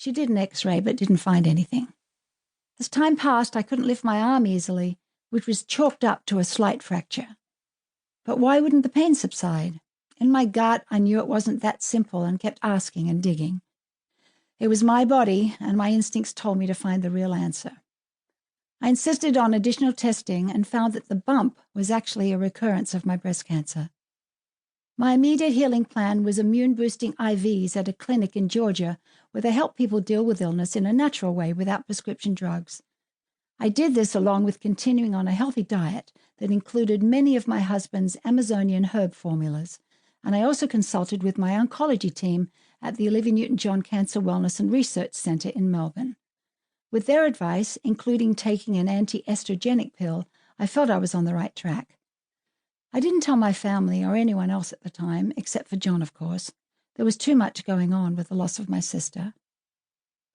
She did an X-ray but didn't find anything. As time passed, I couldn't lift my arm easily, which was chalked up to a slight fracture. But why wouldn't the pain subside? In my gut, I knew it wasn't that simple and kept asking and digging. It was my body, and my instincts told me to find the real answer. I insisted on additional testing and found that the bump was actually a recurrence of my breast cancer. My immediate healing plan was immune-boosting IVs at a clinic in Georgia where they help people deal with illness in a natural way without prescription drugs. I did this along with continuing on a healthy diet that included many of my husband's Amazonian herb formulas, and I also consulted with my oncology team at the Olivia Newton-John Cancer Wellness and Research Centre in Melbourne. With their advice, including taking an anti-estrogenic pill, I felt I was on the right track. I didn't tell my family or anyone else at the time, except for John, of course. There was too much going on with the loss of my sister.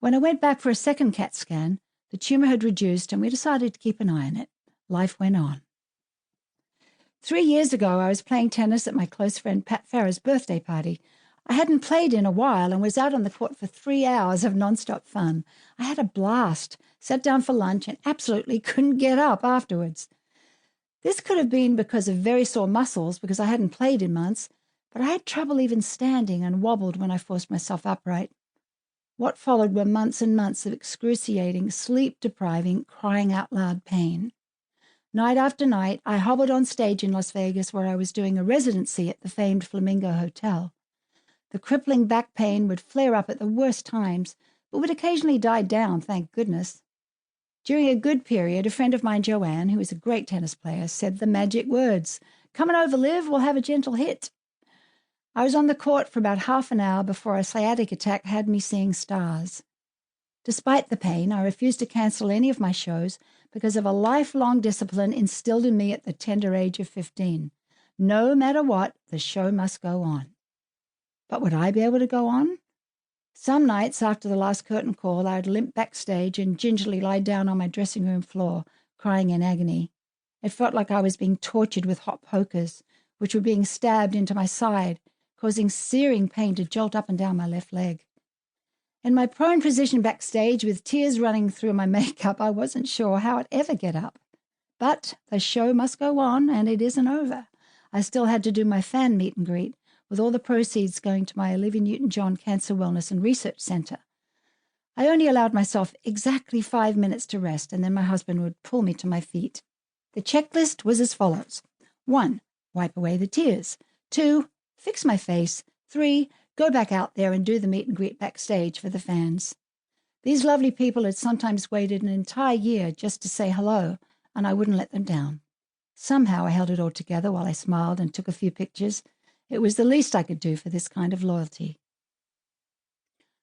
When I went back for a second CAT scan, the tumour had reduced and we decided to keep an eye on it. Life went on. 3 years ago, I was playing tennis at my close friend Pat Farah's birthday party. I hadn't played in a while and was out on the court for 3 hours of nonstop fun. I had a blast, sat down for lunch and absolutely couldn't get up afterwards. This could have been because of very sore muscles because I hadn't played in months, but I had trouble even standing and wobbled when I forced myself upright. What followed were months and months of excruciating, sleep-depriving, crying-out-loud pain. Night after night, I hobbled on stage in Las Vegas where I was doing a residency at the famed Flamingo Hotel. The crippling back pain would flare up at the worst times, but would occasionally die down, thank goodness. During a good period, a friend of mine, Joanne, who is a great tennis player, said the magic words, "Come on over, Liv, we'll have a gentle hit." I was on the court for about half an hour before a sciatic attack had me seeing stars. Despite the pain, I refused to cancel any of my shows because of a lifelong discipline instilled in me at the tender age of 15. No matter what, the show must go on. But would I be able to go on? Some nights after the last curtain call, I would limp backstage and gingerly lie down on my dressing room floor, crying in agony. It felt like I was being tortured with hot pokers, which were being stabbed into my side, causing searing pain to jolt up and down my left leg. In my prone position backstage, with tears running through my makeup, I wasn't sure how I'd ever get up. But the show must go on, and it isn't over. I still had to do my fan meet and greet, with all the proceeds going to my Olivia Newton-John Cancer Wellness and Research Centre. I only allowed myself exactly 5 minutes to rest, and then my husband would pull me to my feet. The checklist was as follows. 1, wipe away the tears. 2, fix my face. 3, go back out there and do the meet and greet backstage for the fans. These lovely people had sometimes waited an entire year just to say hello, and I wouldn't let them down. Somehow I held it all together while I smiled and took a few pictures. It was the least I could do for this kind of loyalty.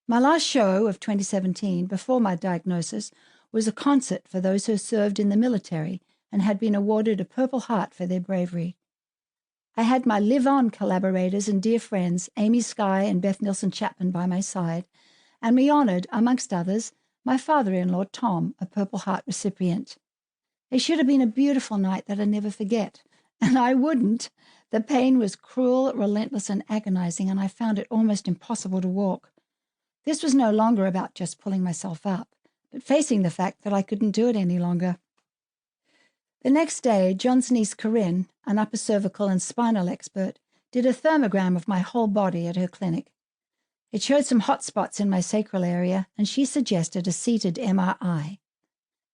My last show of 2017, before my diagnosis, was a concert for those who served in the military and had been awarded a Purple Heart for their bravery. I had my Live On collaborators and dear friends, Amy Skye and Beth Nielsen-Chapman, by my side, and we honoured, amongst others, my father-in-law, Tom, a Purple Heart recipient. It should have been a beautiful night that I'd never forget, and I wouldn't. The pain was cruel, relentless, and agonizing, and I found it almost impossible to walk. This was no longer about just pulling myself up, but facing the fact that I couldn't do it any longer. The next day, John's niece Corinne, an upper cervical and spinal expert, did a thermogram of my whole body at her clinic. It showed some hot spots in my sacral area, and she suggested a seated MRI.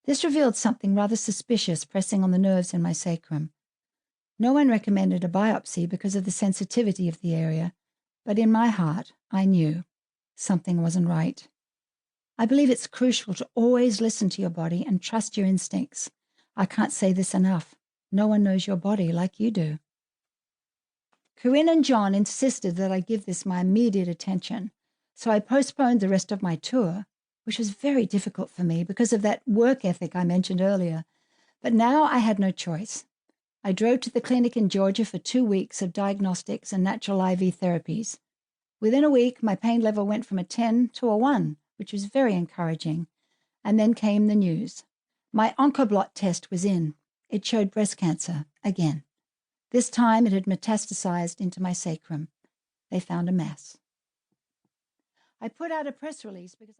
This revealed something rather suspicious pressing on the nerves in my sacrum. No one recommended a biopsy because of the sensitivity of the area, but in my heart, I knew something wasn't right. I believe it's crucial to always listen to your body and trust your instincts. I can't say this enough. No one knows your body like you do. Corinne and John insisted that I give this my immediate attention, so I postponed the rest of my tour, which was very difficult for me because of that work ethic I mentioned earlier. But now I had no choice. I drove to the clinic in Georgia for 2 weeks of diagnostics and natural IV therapies. Within a week, my pain level went from a 10 to a 1, which was very encouraging. And then came the news. My oncoblot test was in. It showed breast cancer again. This time it had metastasized into my sacrum. They found a mass. I put out a press release because